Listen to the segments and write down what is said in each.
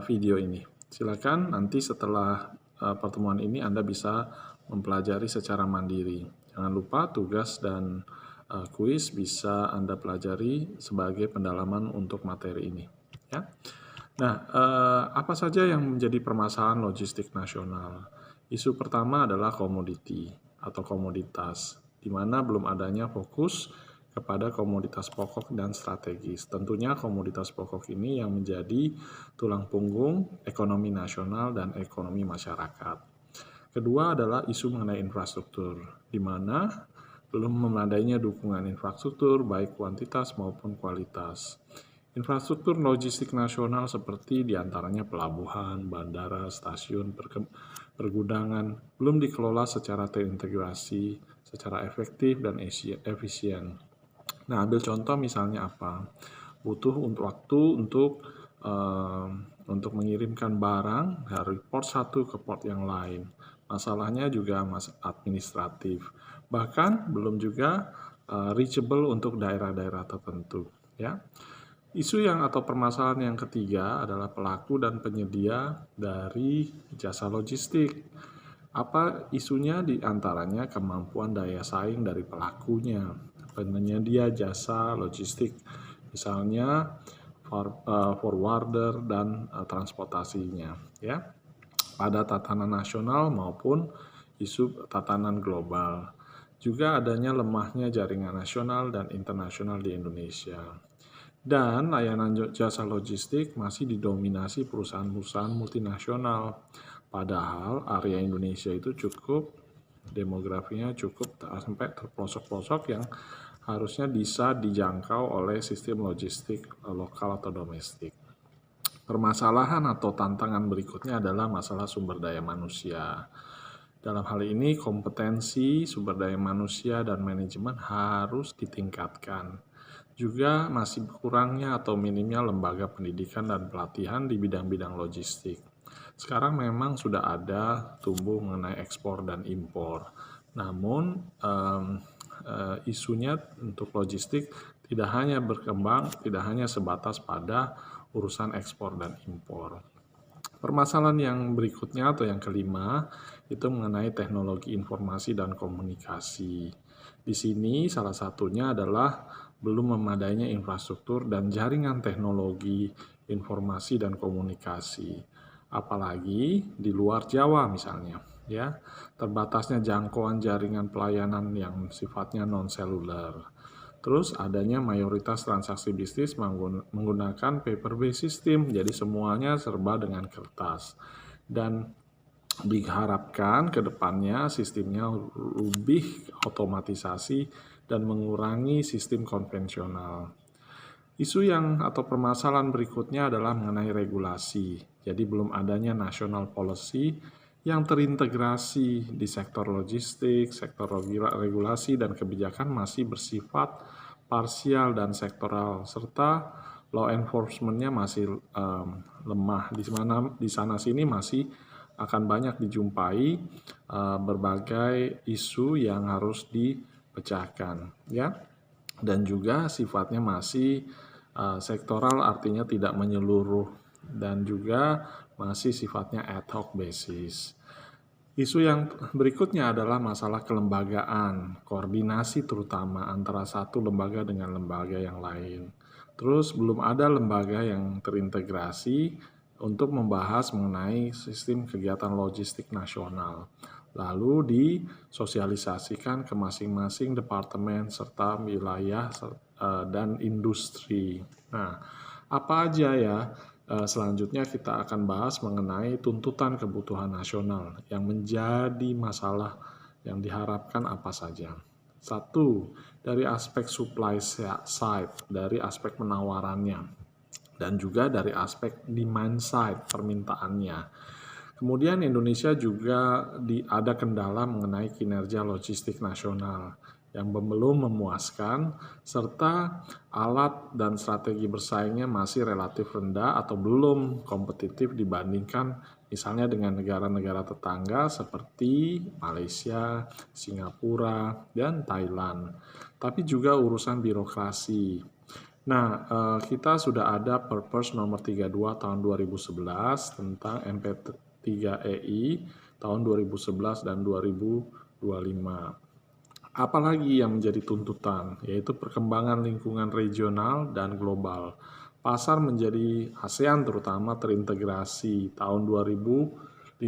video ini. Silakan nanti setelah pertemuan ini Anda bisa mempelajari secara mandiri. Jangan lupa tugas dan kuis bisa Anda pelajari sebagai pendalaman untuk materi ini. Ya. Nah, apa saja yang menjadi permasalahan logistik nasional? Isu pertama adalah komoditi atau komoditas, di mana belum adanya fokus kepada komoditas pokok dan strategis. Tentunya komoditas pokok ini yang menjadi tulang punggung ekonomi nasional dan ekonomi masyarakat. Kedua adalah isu mengenai infrastruktur, di mana belum memadainya dukungan infrastruktur baik kuantitas maupun kualitas. Infrastruktur logistik nasional seperti diantaranya pelabuhan, bandara, stasiun, pergudangan belum dikelola secara terintegrasi, secara efektif dan efisien. Nah, ambil contoh misalnya apa? Butuh waktu untuk mengirimkan barang dari port satu ke port yang lain. Masalahnya juga administratif. Bahkan belum juga reachable untuk daerah-daerah tertentu. Ya. Isu atau permasalahan yang ketiga adalah pelaku dan penyedia dari jasa logistik. Apa isunya? Di antaranya kemampuan daya saing dari pelakunya, penyedia jasa logistik, misalnya forwarder dan transportasinya, ya, pada tatanan nasional maupun isu tatanan global. Juga adanya lemahnya jaringan nasional dan internasional di Indonesia. Dan layanan jasa logistik masih didominasi perusahaan-perusahaan multinasional. Padahal area Indonesia itu demografinya cukup sampai terpelosok-pelosok yang harusnya bisa dijangkau oleh sistem logistik lokal atau domestik. Permasalahan atau tantangan berikutnya adalah masalah sumber daya manusia. Dalam hal ini kompetensi sumber daya manusia dan manajemen harus ditingkatkan. Juga masih kurangnya atau minimnya lembaga pendidikan dan pelatihan di bidang-bidang logistik. Sekarang memang sudah ada tumbuh mengenai ekspor dan impor. Namun isunya untuk logistik tidak hanya berkembang, tidak hanya sebatas pada urusan ekspor dan impor. Permasalahan yang berikutnya atau yang kelima itu mengenai teknologi informasi dan komunikasi. Di sini salah satunya adalah belum memadainya infrastruktur dan jaringan teknologi informasi dan komunikasi. Apalagi di luar Jawa misalnya, ya. Terbatasnya jangkauan jaringan pelayanan yang sifatnya non-seluler. Terus adanya mayoritas transaksi bisnis menggunakan paper-based system, jadi semuanya serba dengan kertas. Dan diharapkan ke depannya sistemnya lebih otomatisasi dan mengurangi sistem konvensional. Isu atau permasalahan berikutnya adalah mengenai regulasi. Jadi belum adanya national policy yang terintegrasi di sektor logistik, sektor regulasi dan kebijakan masih bersifat parsial dan sektoral, serta law enforcement-nya masih lemah. Di sana sini masih akan banyak dijumpai berbagai isu yang harus dipecahkan, ya. Dan juga sifatnya masih sektoral, artinya tidak menyeluruh, dan juga masih sifatnya ad hoc basis. Isu yang berikutnya adalah masalah kelembagaan, koordinasi terutama antara satu lembaga dengan lembaga yang lain. Terus belum ada lembaga yang terintegrasi untuk membahas mengenai sistem kegiatan logistik nasional. Lalu disosialisasikan ke masing-masing departemen serta wilayah dan industri. Nah, apa aja ya? Selanjutnya kita akan bahas mengenai tuntutan kebutuhan nasional yang menjadi masalah yang diharapkan apa saja. Satu, dari aspek supply side, dari aspek penawarannya, dan juga dari aspek demand side, permintaannya. Kemudian Indonesia juga ada kendala mengenai kinerja logistik nasional yang belum memuaskan, serta alat dan strategi bersaingnya masih relatif rendah atau belum kompetitif dibandingkan misalnya dengan negara-negara tetangga seperti Malaysia, Singapura, dan Thailand. Tapi juga urusan birokrasi. Nah, kita sudah ada Perpres nomor 32 tahun 2011 tentang MP3EI tahun 2011 dan 2025. Apalagi yang menjadi tuntutan, yaitu perkembangan lingkungan regional dan global. Pasar menjadi ASEAN terutama terintegrasi tahun 2015,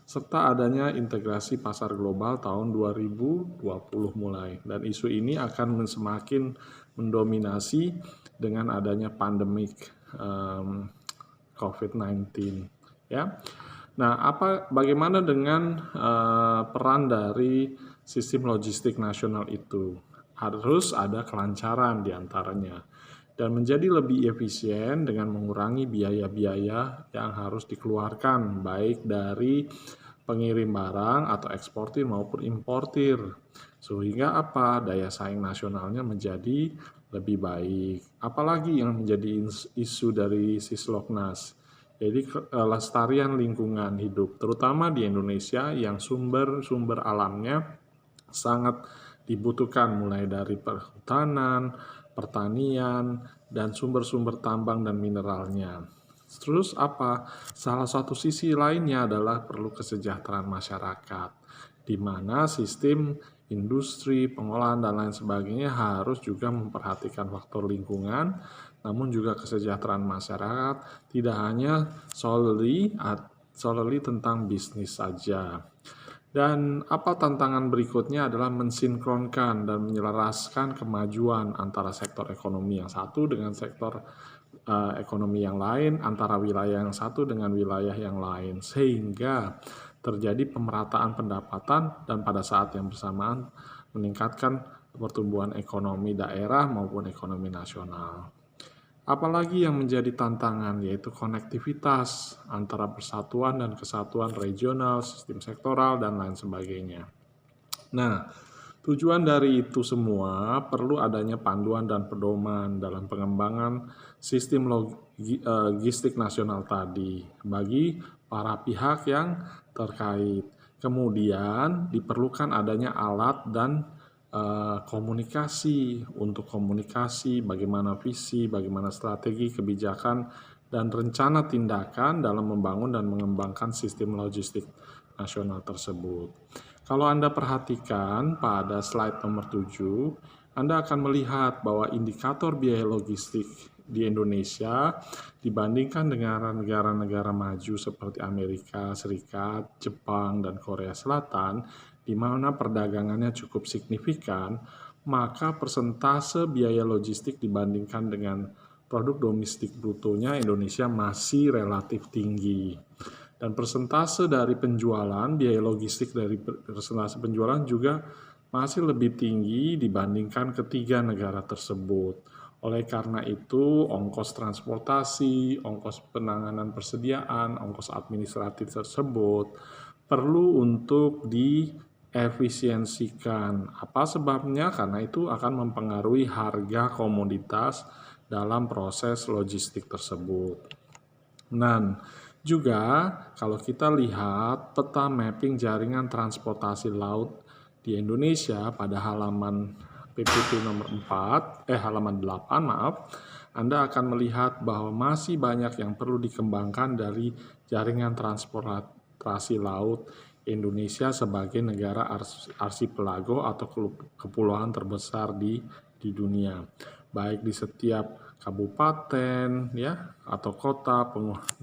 serta adanya integrasi pasar global tahun 2020 mulai. Dan isu ini akan semakin mendominasi dengan adanya pandemik COVID-19. Ya. Nah, bagaimana dengan peran dari sistem logistik nasional itu? Harus ada kelancaran di antaranya dan menjadi lebih efisien dengan mengurangi biaya-biaya yang harus dikeluarkan baik dari pengirim barang atau eksportir maupun importir. Sehingga apa? Daya saing nasionalnya menjadi lebih baik. Apalagi yang menjadi isu dari Sisloknas. Jadi kelestarian lingkungan hidup, terutama di Indonesia yang sumber-sumber alamnya sangat dibutuhkan mulai dari perhutanan, pertanian, dan sumber-sumber tambang dan mineralnya. Terus apa? Salah satu sisi lainnya adalah perlu kesejahteraan masyarakat, di mana sistem industri, pengolahan, dan lain sebagainya harus juga memperhatikan faktor lingkungan, namun juga kesejahteraan masyarakat, tidak hanya solely tentang bisnis saja. Dan apa tantangan berikutnya adalah mensinkronkan dan menyelaraskan kemajuan antara sektor ekonomi yang satu dengan sektor ekonomi yang lain, antara wilayah yang satu dengan wilayah yang lain, sehingga terjadi pemerataan pendapatan dan pada saat yang bersamaan meningkatkan pertumbuhan ekonomi daerah maupun ekonomi nasional. Apalagi yang menjadi tantangan yaitu konektivitas antara persatuan dan kesatuan regional, sistem sektoral, dan lain sebagainya. Nah, tujuan dari itu semua perlu adanya panduan dan pedoman dalam pengembangan sistem logistik nasional tadi bagi para pihak yang terkait. Kemudian diperlukan adanya alat dan komunikasi, bagaimana visi, bagaimana strategi, kebijakan, dan rencana tindakan dalam membangun dan mengembangkan sistem logistik nasional tersebut. Kalau Anda perhatikan pada slide nomor 7, Anda akan melihat bahwa indikator biaya logistik di Indonesia dibandingkan dengan negara-negara maju seperti Amerika Serikat, Jepang, dan Korea Selatan, di mana perdagangannya cukup signifikan, maka persentase biaya logistik dibandingkan dengan produk domestik brutonya Indonesia masih relatif tinggi. Dan persentase dari penjualan, biaya logistik dari persentase penjualan juga masih lebih tinggi dibandingkan ketiga negara tersebut. Oleh karena itu, ongkos transportasi, ongkos penanganan persediaan, ongkos administratif tersebut perlu untuk diefisiensikan. Apa sebabnya? Karena itu akan mempengaruhi harga komoditas dalam proses logistik tersebut. Nah, juga kalau kita lihat peta mapping jaringan transportasi laut di Indonesia pada halaman PPT nomor 8, Anda akan melihat bahwa masih banyak yang perlu dikembangkan dari jaringan transportasi laut Indonesia sebagai negara arsipelago atau kepulauan terbesar di dunia, baik di setiap kabupaten ya atau kota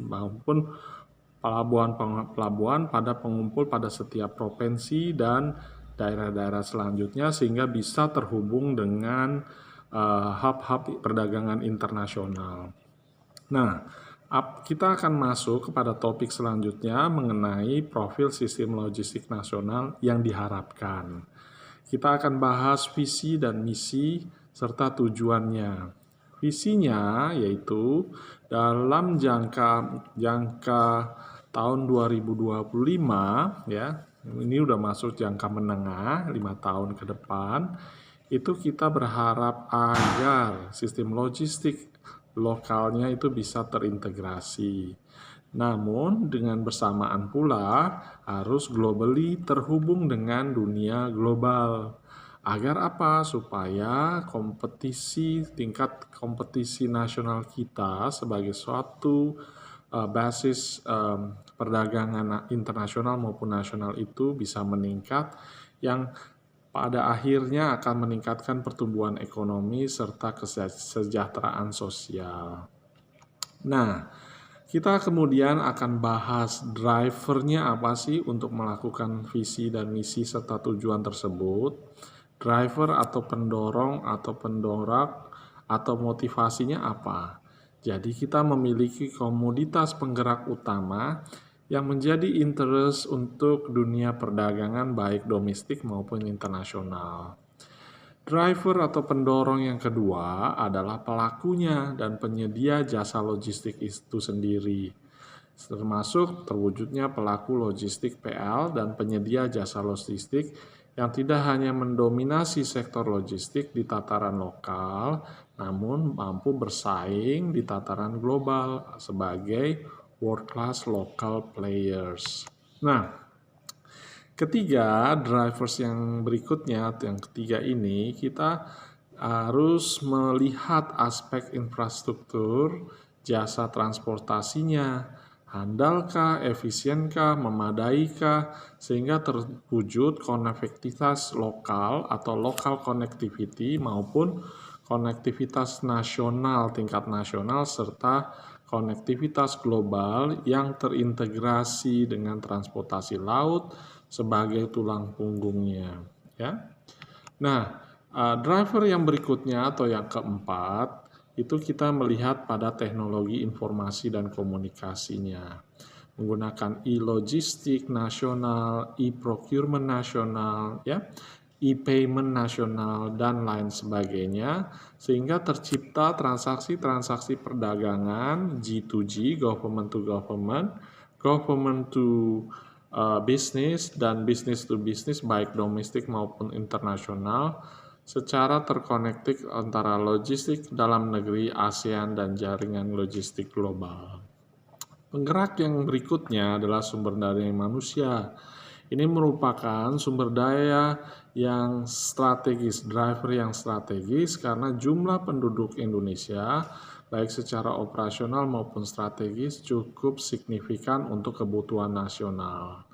maupun pelabuhan pada pengumpul pada setiap provinsi dan daerah-daerah selanjutnya, sehingga bisa terhubung dengan hub-hub perdagangan internasional. Nah, kita akan masuk kepada topik selanjutnya mengenai profil sistem logistik nasional yang diharapkan. Kita akan bahas visi dan misi serta tujuannya. Visinya yaitu dalam jangka tahun 2025 ya. Ini udah masuk jangka menengah 5 tahun ke depan. Itu kita berharap agar sistem logistik lokalnya itu bisa terintegrasi. Namun dengan bersamaan pula harus globally terhubung dengan dunia global. Agar apa? Supaya tingkat kompetisi nasional kita sebagai suatu basis perdagangan internasional maupun nasional itu bisa meningkat, yang pada akhirnya akan meningkatkan pertumbuhan ekonomi serta kesejahteraan sosial. Nah, kita kemudian akan bahas drivernya apa sih untuk melakukan visi dan misi serta tujuan tersebut. Driver atau pendorong atau pendorak atau motivasinya apa? Jadi kita memiliki komoditas penggerak utama yang menjadi interest untuk dunia perdagangan baik domestik maupun internasional. Driver atau pendorong yang kedua adalah pelakunya dan penyedia jasa logistik itu sendiri, termasuk terwujudnya pelaku logistik PL dan penyedia jasa logistik yang tidak hanya mendominasi sektor logistik di tataran lokal, namun mampu bersaing di tataran global sebagai world-class local players. Nah, ketiga, drivers yang berikutnya, yang ketiga ini, kita harus melihat aspek infrastruktur, jasa transportasinya, handalkah, efisienkah, memadaikah, sehingga terwujud konektivitas lokal atau local connectivity maupun konektivitas nasional, tingkat nasional, serta konektivitas global yang terintegrasi dengan transportasi laut sebagai tulang punggungnya, ya. Nah, driver yang berikutnya atau yang keempat itu kita melihat pada teknologi informasi dan komunikasinya, menggunakan e-logistik nasional, e-procurement nasional, ya, e-payment nasional dan lain sebagainya, sehingga tercipta transaksi-transaksi perdagangan G2G, government to government, government to bisnis dan business to business baik domestik maupun internasional secara terkonektif antara logistik dalam negeri, ASEAN, dan jaringan logistik global. Penggerak yang berikutnya adalah sumber daya manusia. Ini merupakan sumber daya yang strategis, driver yang strategis karena jumlah penduduk Indonesia baik secara operasional maupun strategis cukup signifikan untuk kebutuhan nasional.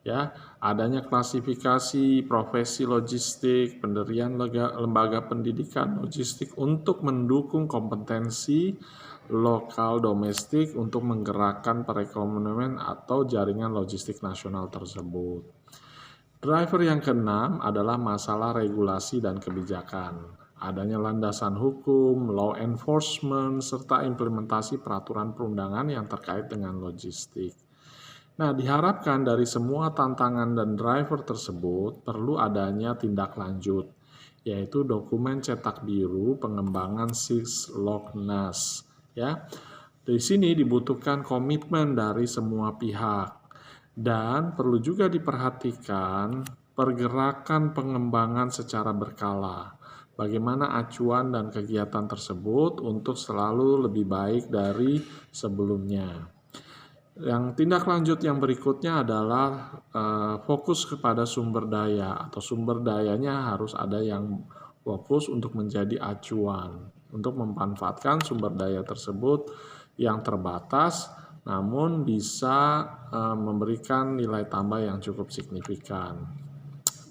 Ya, adanya klasifikasi profesi logistik, pendirian lembaga pendidikan logistik untuk mendukung kompetensi lokal domestik untuk menggerakkan perekonomian atau jaringan logistik nasional tersebut. Driver yang keenam adalah masalah regulasi dan kebijakan. Adanya landasan hukum, law enforcement, serta implementasi peraturan perundangan yang terkait dengan logistik. Nah, diharapkan dari semua tantangan dan driver tersebut perlu adanya tindak lanjut, yaitu dokumen cetak biru pengembangan Sisloknas. Ya, di sini dibutuhkan komitmen dari semua pihak dan perlu juga diperhatikan pergerakan pengembangan secara berkala. Bagaimana acuan dan kegiatan tersebut untuk selalu lebih baik dari sebelumnya. Yang tindak lanjut yang berikutnya adalah fokus kepada sumber daya atau sumber dayanya harus ada yang fokus untuk menjadi acuan untuk memanfaatkan sumber daya tersebut yang terbatas namun bisa memberikan nilai tambah yang cukup signifikan.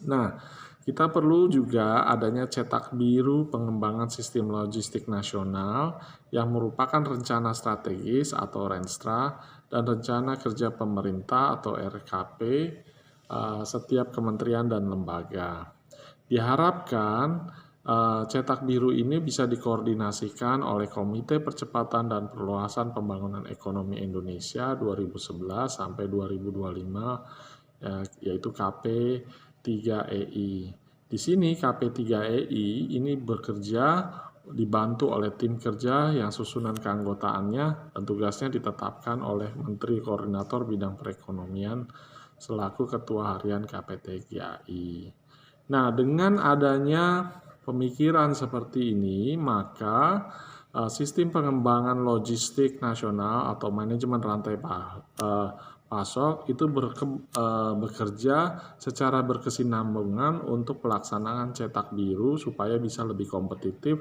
Nah, kita perlu juga adanya cetak biru pengembangan sistem logistik nasional yang merupakan rencana strategis atau Renstra dan rencana kerja pemerintah atau RKP setiap kementerian dan lembaga. Diharapkan cetak biru ini bisa dikoordinasikan oleh Komite Percepatan dan Perluasan Pembangunan Ekonomi Indonesia 2011 sampai 2025, yaitu KP3EI. Di sini KP3EI ini bekerja dibantu oleh tim kerja yang susunan keanggotaannya dan tugasnya ditetapkan oleh Menteri Koordinator Bidang Perekonomian selaku Ketua Harian KP3EI. Nah, dengan adanya pemikiran seperti ini, maka Sistem pengembangan logistik nasional atau manajemen rantai pasok itu bekerja secara berkesinambungan untuk pelaksanaan cetak biru supaya bisa lebih kompetitif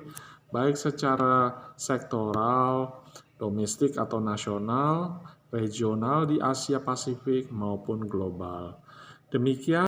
baik secara sektoral, domestik atau nasional, regional di Asia Pasifik maupun global. Demikian